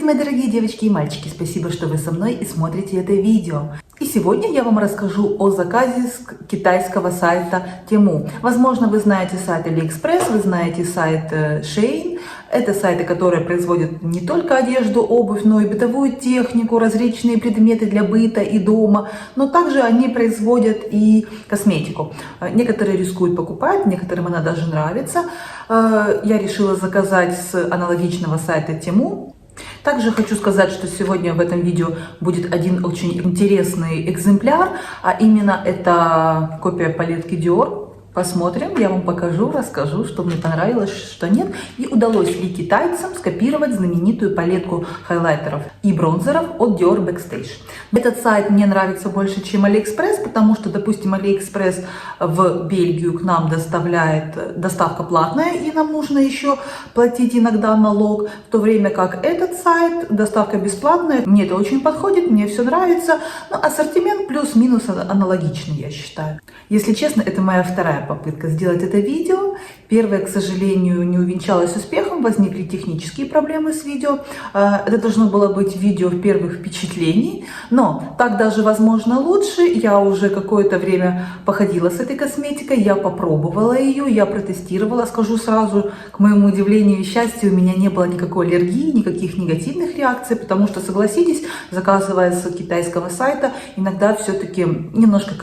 мои дорогие девочки и мальчики, спасибо, что вы со мной и смотрите это видео. И сегодня я вам расскажу о заказе с китайского сайта Temu. Возможно, вы знаете сайт AliExpress, вы знаете сайт Shein. Это сайты, которые производят не только одежду, обувь, но и бытовую технику, различные предметы для быта и дома. Но также они производят и косметику. Некоторые рискуют покупать, некоторым она даже нравится. Я решила заказать с аналогичного сайта Temu. Также хочу сказать, что сегодня в этом видео будет один очень интересный экземпляр, а именно это копия палетки Dior. Посмотрим, я вам покажу, расскажу, что мне понравилось, что нет, и удалось ли китайцам скопировать знаменитую палетку хайлайтеров и бронзеров от Dior Backstage. Этот сайт мне нравится больше, чем AliExpress, потому что, допустим, AliExpress в Бельгию к нам доставляет доставка платная, и нам нужно еще платить иногда налог, в то время как этот сайт доставка бесплатная. Мне это очень подходит, мне все нравится, но ассортимент плюс-минус аналогичный, я считаю. Если честно, это моя вторая попытка сделать это видео. Первая, к сожалению, не увенчалась успехом, возникли технические проблемы с видео. Это должно было быть видео первых впечатлений, но так даже возможно лучше. Я уже какое-то время походила с этой косметикой, я попробовала ее, я протестировала. Скажу сразу, к моему удивлению и счастью, у меня не было никакой аллергии, никаких негативных реакций, потому что, согласитесь, заказывая с китайского сайта, иногда все-таки немножко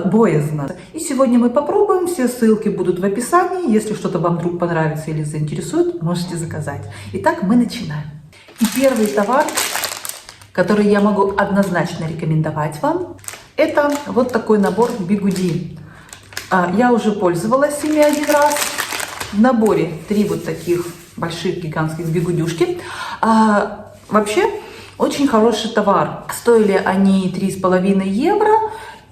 боязно. И сегодня мы попробуем, все ссылки будут в описании. Если что-то вам вдруг понравится или заинтересует, можете заказать. Итак, мы начинаем. И первый товар, который я могу однозначно рекомендовать вам, это вот такой набор бигуди. Я уже пользовалась ими один раз. В наборе 3 вот таких больших гигантских бигудюшки. Вообще, очень хороший товар. Стоили они 3,5 евро.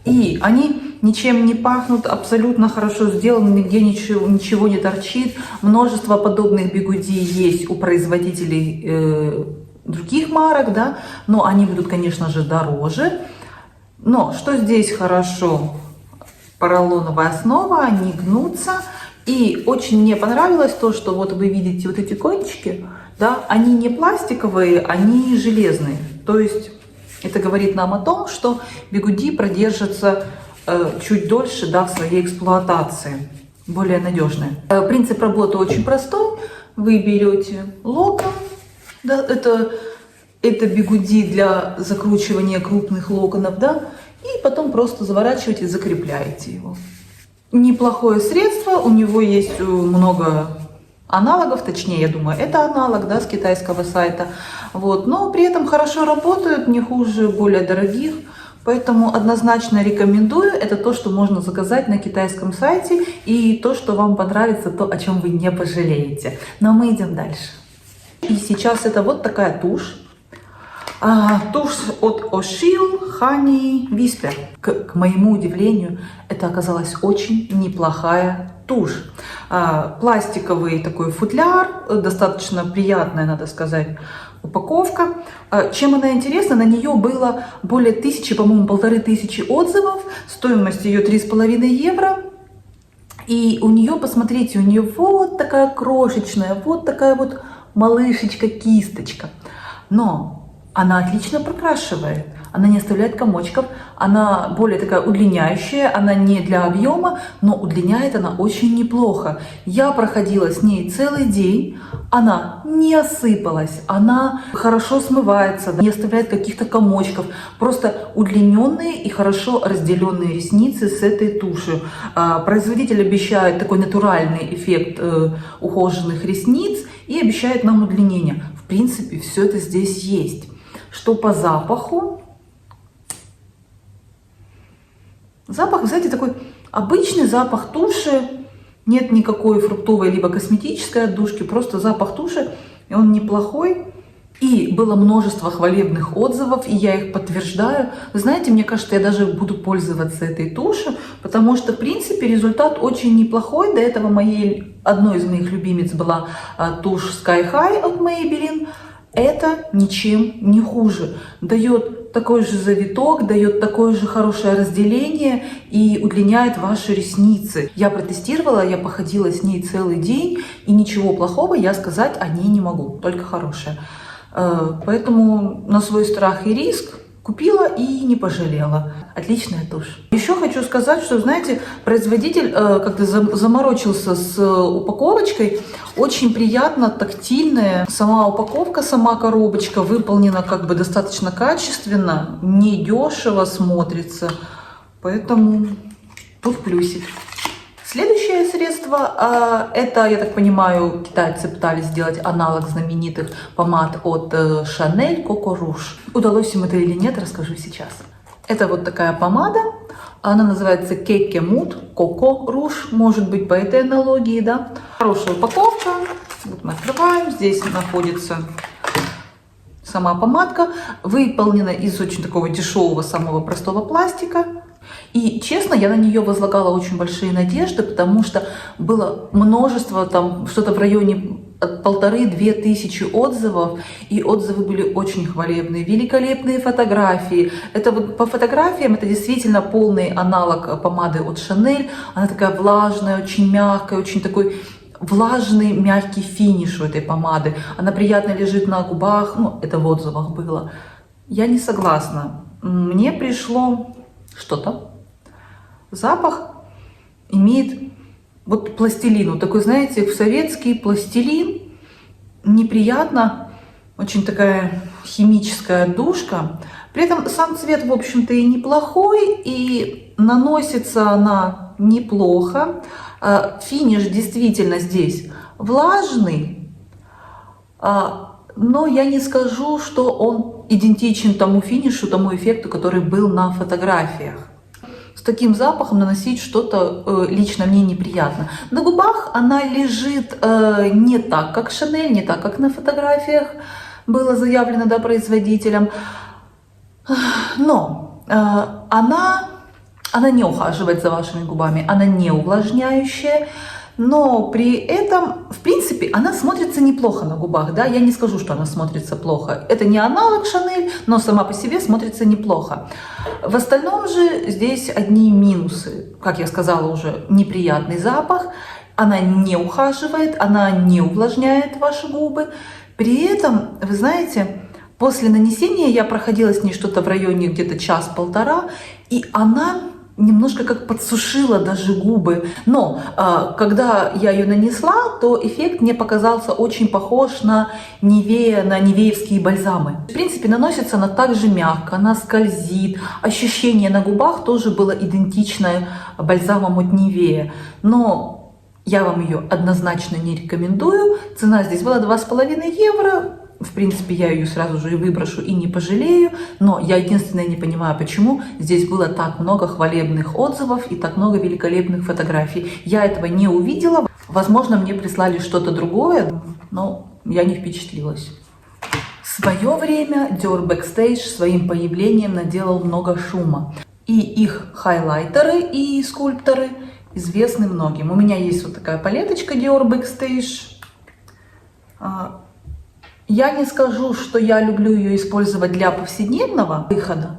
И они ничем не пахнут, абсолютно хорошо сделаны, нигде ничего не торчит. Множество подобных бигуди есть у производителей других марок, да, но они будут, конечно же, дороже. Но что здесь хорошо? Поролоновая основа, они гнутся. И очень мне понравилось то, что вот вы видите вот эти кончики, да, они не пластиковые, они железные. То есть это говорит нам о том, что бигуди продержатся чуть дольше, да, в своей эксплуатации, более надежные. Принцип работы очень простой. Вы берете локон, да, это бигуди для закручивания крупных локонов, да, и потом просто заворачиваете, закрепляете его. Неплохое средство, у него есть много аналогов, точнее, я думаю, это аналог, да, с китайского сайта, вот, но при этом хорошо работают, не хуже более дорогих, поэтому однозначно рекомендую. Это то, что можно заказать на китайском сайте, и то, что вам понравится, то, о чем вы не пожалеете. Но мы идем дальше. И сейчас это вот такая тушь. Тушь от Oshil Honey Whisper. К моему удивлению, это оказалась очень неплохая тушь. Пластиковый такой футляр, достаточно приятная, надо сказать, упаковка. Чем она интересна? На нее было более 1000, по-моему, 1500 отзывов. Стоимость ее 3,5 евро. И у нее, посмотрите, у нее вот такая крошечная, вот такая вот малышечка-кисточка. Но она отлично прокрашивает, она не оставляет комочков, она более такая удлиняющая, она не для объема, но удлиняет она очень неплохо. Я проходила с ней целый день, она не осыпалась, она хорошо смывается, не оставляет каких-то комочков, просто удлиненные и хорошо разделенные ресницы с этой тушью. Производитель обещает такой натуральный эффект ухоженных ресниц и обещает нам удлинение. В принципе, все это здесь есть. Что по запаху? Запах, знаете, такой обычный запах туши. Нет никакой фруктовой либо косметической отдушки, просто запах туши, и он неплохой. И было множество хвалебных отзывов, и я их подтверждаю. Вы знаете, мне кажется, я даже буду пользоваться этой тушью, потому что, в принципе, результат очень неплохой. До этого одной из моих любимиц была тушь Sky High от Maybelline. Это ничем не хуже. Дает такой же завиток, дает такое же хорошее разделение и удлиняет ваши ресницы. Я протестировала, я походила с ней целый день, и ничего плохого я сказать о ней не могу, только хорошее. Поэтому на свой страх и риск купила и не пожалела. Отличная тушь. Еще хочу сказать, что, знаете, производитель как-то заморочился с упаковочкой. Очень приятно, тактильная. Сама упаковка, сама коробочка выполнена как бы достаточно качественно, недешево смотрится. Поэтому тут плюсик. Следующее средство, это, я так понимаю, китайцы пытались сделать аналог знаменитых помад от Chanel Coco Rouge. Удалось им это или нет, расскажу сейчас. Это вот такая помада, она называется Keke Mood Coco Rouge, может быть по этой аналогии, да. Хорошая упаковка, вот мы открываем, здесь находится сама помадка, выполнена из очень такого дешевого, самого простого пластика. И, честно, я на нее возлагала очень большие надежды, потому что было множество, там, что-то в районе от 1500–2000 отзывов, и отзывы были очень хвалебные, великолепные фотографии. Это вот по фотографиям, это действительно полный аналог помады от Chanel. Она такая влажная, очень мягкая, очень такой влажный, мягкий финиш у этой помады. Она приятно лежит на губах, ну, это в отзывах было. Я не согласна. Мне пришло что-то. Запах имеет вот пластилин, вот такой, знаете, советский пластилин, неприятно, очень такая химическая отдушка. При этом сам цвет, в общем-то, и неплохой, и наносится она неплохо. Финиш действительно здесь влажный, но я не скажу, что он идентичен тому финишу, тому эффекту, который был на фотографиях. С таким запахом наносить что-то лично мне неприятно. На губах она лежит не так, как Chanel, не так, как на фотографиях было заявлено, да, производителем. Но она не ухаживает за вашими губами, она не увлажняющая. Но при этом, в принципе, она смотрится неплохо на губах, да, я не скажу, что она смотрится плохо. Это не аналог Chanel, но сама по себе смотрится неплохо. В остальном же здесь одни минусы. Как я сказала уже, неприятный запах, она не ухаживает, она не увлажняет ваши губы. При этом, вы знаете, после нанесения я проходила с ней что-то в районе где-то час-полтора, и она немножко как подсушила даже губы. Но когда я ее нанесла, то эффект мне показался очень похож на Nivea, на нивеевские бальзамы. В принципе, наносится она также мягко, она скользит. Ощущение на губах тоже было идентичное бальзамам от Nivea. Но я вам ее однозначно не рекомендую. Цена здесь была 2,5 евро. В принципе, я ее сразу же и выброшу, и не пожалею. Но я единственное не понимаю, почему здесь было так много хвалебных отзывов и так много великолепных фотографий. Я этого не увидела. Возможно, мне прислали что-то другое, но я не впечатлилась. В свое время Dior Backstage своим появлением наделал много шума. И их хайлайтеры и скульпторы известны многим. У меня есть вот такая палеточка Dior Backstage. Я не скажу, что я люблю ее использовать для повседневного выхода,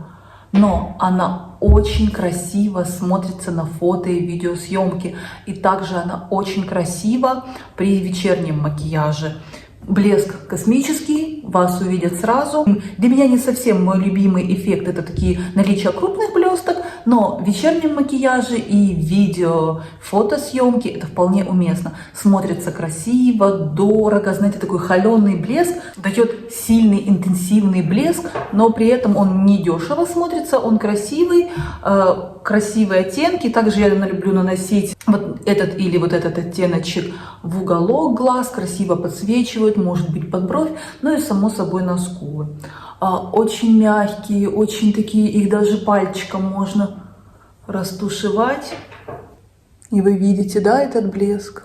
но она очень красиво смотрится на фото и видеосъемке. И также она очень красива при вечернем макияже. Блеск космический, вас увидят сразу. Для меня не совсем мой любимый эффект это такие наличие крупных блесток, но в вечернем макияже и видео, фотосъемки это вполне уместно. Смотрится красиво, дорого, знаете, такой холеный блеск, дает сильный интенсивный блеск, но при этом он не дешево смотрится, он красивый, красивые оттенки. Также я люблю наносить вот этот или вот этот оттеночек в уголок глаз, красиво подсвечивают, может быть под бровь, ну и само собой на скулы. Очень мягкие, очень такие, их даже пальчиком можно растушевать. И вы видите, да, этот блеск.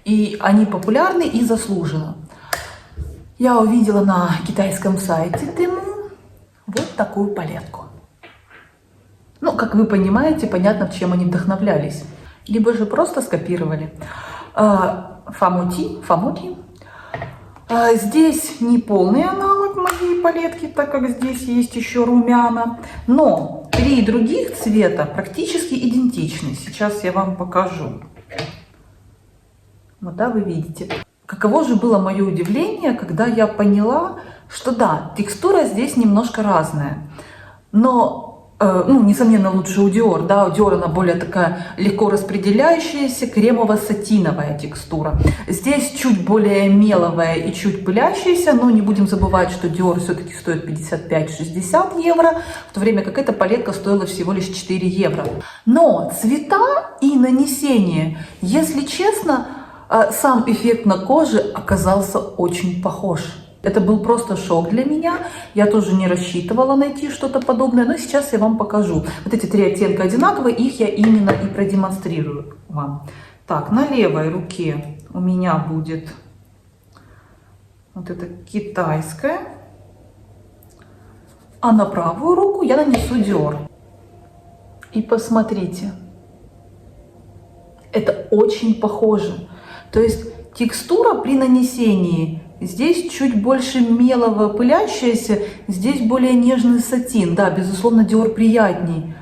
И они популярны и заслуженно. Я увидела на китайском сайте Temu вот такую палетку. Ну, как вы понимаете, понятно, чем они вдохновлялись. Либо же просто скопировали. Фамути. Здесь не полный аналог моей палетки, так как здесь есть еще румяна. Но 3 других цвета практически идентичны. Сейчас я вам покажу. Вот, да, вы видите. Каково же было мое удивление, когда я поняла, что да, текстура здесь немножко разная, но несомненно, лучше у Dior, да, у Dior она более такая легко распределяющаяся, кремово-сатиновая текстура. Здесь чуть более меловая и чуть пылящаяся, но не будем забывать, что Dior все-таки стоит 55-60 евро, в то время как эта палетка стоила всего лишь 4 евро. Но цвета и нанесение, если честно, сам эффект на коже оказался очень похож. Это был просто шок для меня. Я тоже не рассчитывала найти что-то подобное, но сейчас я вам покажу. Вот эти 3 оттенка одинаковые, их я именно и продемонстрирую вам. Так, на левой руке у меня будет вот это китайское, а на правую руку я нанесу Dior. И посмотрите, это очень похоже. То есть текстура при нанесении здесь чуть больше мелово пылящаяся, здесь более нежный сатин. Да, безусловно, Dior приятней.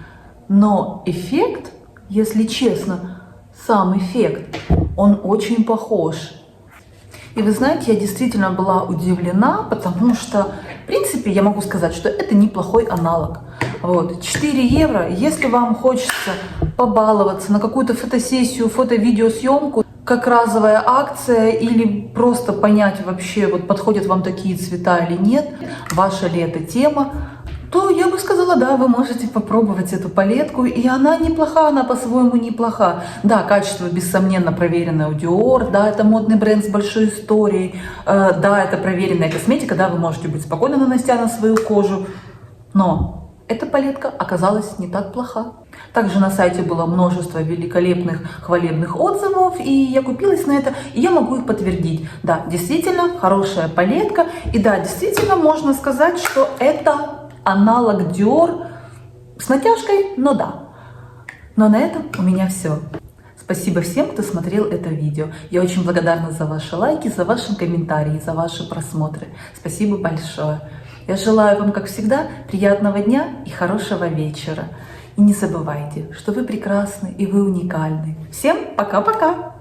Но эффект, если честно, сам эффект, он очень похож. И вы знаете, я действительно была удивлена, потому что, в принципе, я могу сказать, что это неплохой аналог. Вот, 4 евро, если вам хочется побаловаться на какую-то фотосессию, фото-видеосъемку, как разовая акция, или просто понять вообще, вот подходят вам такие цвета или нет, ваша ли это тема, то я бы сказала, да, вы можете попробовать эту палетку, и она неплоха, она по-своему неплоха. Да, качество бессомненно проверенное у Dior, да, это модный бренд с большой историей, да, это проверенная косметика, да, вы можете быть спокойно нанося на свою кожу, но эта палетка оказалась не так плоха. Также на сайте было множество великолепных хвалебных отзывов, и я купилась на это, и я могу их подтвердить. Да, действительно хорошая палетка, и да, действительно можно сказать, что это аналог Dior с натяжкой, но да. Но на этом у меня все. Спасибо всем, кто смотрел это видео. Я очень благодарна за ваши лайки, за ваши комментарии, за ваши просмотры. Спасибо большое. Я желаю вам, как всегда, приятного дня и хорошего вечера. И не забывайте, что вы прекрасны и вы уникальны. Всем пока-пока!